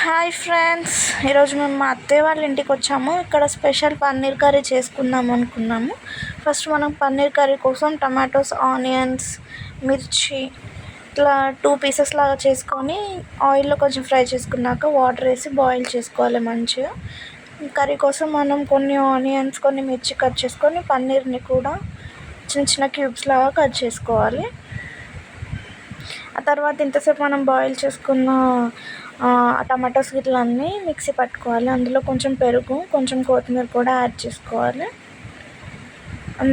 Hi friends, ఈరోజు మేము మా అత్తయ్య వాళ్ళ ఇంటికి వచ్చాము. ఇక్కడ స్పెషల్ పన్నీర్ కర్రీ చేసుకుందాం అనుకున్నాము. ఫస్ట్ మనం పన్నీర్ కర్రీ కోసం టమాటోస్, ఆనియన్స్, మిర్చి ఇట్లా 2 పీసెస్ లాగా చేసుకొని ఆయిల్లో కొంచెం ఫ్రై చేసుకున్నాక వాటర్ వేసి బాయిల్ చేసుకోవాలి మంచిగా. కర్రీ కోసం మనం కొన్ని ఆనియన్స్, కొన్ని మిర్చి కట్ చేసుకొని పన్నీర్ని కూడా చిన్న చిన్న క్యూబ్స్ లాగా కట్ చేసుకోవాలి. ఆ తర్వాత ఇంతసేపు మనం బాయిల్ చేసుకున్న టమాటోస్ గిట్లన్నీ మిక్సీ పట్టుకోవాలి. అందులో కొంచెం పెరుగు, కొంచెం కొత్తిమీర కూడా యాడ్ చేసుకోవాలి.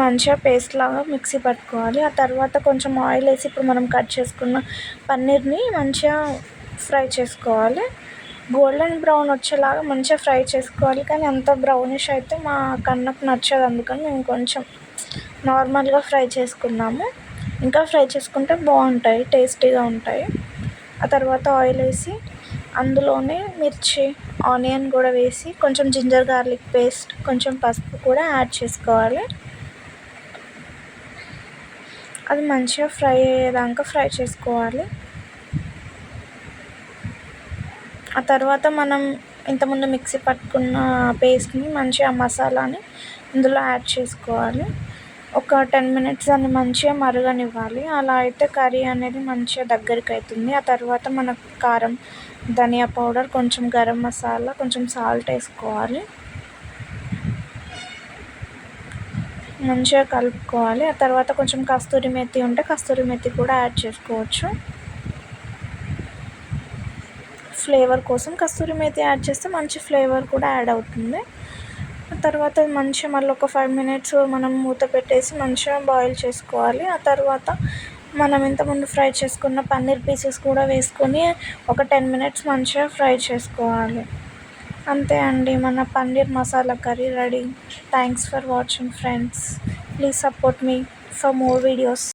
మంచిగా పేస్ట్ లాగా మిక్సీ పట్టుకోవాలి. ఆ తర్వాత కొంచెం ఆయిల్ వేసి ఇప్పుడు మనం కట్ చేసుకున్న పన్నీర్ని మంచిగా ఫ్రై చేసుకోవాలి. గోల్డెన్ బ్రౌన్ వచ్చేలాగా మంచిగా ఫ్రై చేసుకోవాలి. కానీ అంత బ్రౌనిష్ అయితే మా కన్నకు నచ్చదు, అందుకని మేము కొంచెం నార్మల్గా ఫ్రై చేసుకున్నాము. ఇంకా ఫ్రై చేసుకుంటే బాగుంటాయి, టేస్టీగా ఉంటాయి. ఆ తర్వాత ఆయిల్ వేసి అందులోనే మిర్చి, ఆనియన్ కూడా వేసి కొంచెం జింజర్ గార్లిక్ పేస్ట్, కొంచెం పసుపు కూడా యాడ్ చేసుకోవాలి. అది మంచిగా ఫ్రై అయ్యేదాకా ఫ్రై చేసుకోవాలి. ఆ తర్వాత మనం ఇంతకుముందు మిక్సీ పట్టుకున్న పేస్ట్ని మంచిగా మసాలాని ఇందులో యాడ్ చేసుకోవాలి. ఒక 10 మినిట్స్ దాన్ని మంచిగా మరగనివ్వాలి. అలా అయితే కర్రీ అనేది మంచిగా దగ్గరికి అవుతుంది. ఆ తర్వాత మనకు కారం, ధనియా పౌడర్, కొంచెం గరం మసాలా, కొంచెం సాల్ట్ వేసుకోవాలి. మంచిగా కలుపుకోవాలి. ఆ తర్వాత కొంచెం కస్తూరి మెతి ఉంటే కస్తూరి మెతి కూడా యాడ్ చేసుకోవచ్చు. ఫ్లేవర్ కోసం కస్తూరి మెతి యాడ్ చేస్తే మంచి ఫ్లేవర్ కూడా యాడ్ అవుతుంది. తర్వాత మంచిగా మళ్ళీ ఒక 5 మినిట్స్ మనం మూత పెట్టేసి మంచిగా బాయిల్ చేసుకోవాలి. ఆ తర్వాత మనం ఇంతకుముందు ఫ్రై చేసుకున్న పన్నీర్ పీసెస్ కూడా వేసుకొని ఒక 10 మినిట్స్ మంచిగా ఫ్రై చేసుకోవాలి. అంతే అండి, మన paneer masala curry ready. Thanks for watching friends. Please support me for more videos.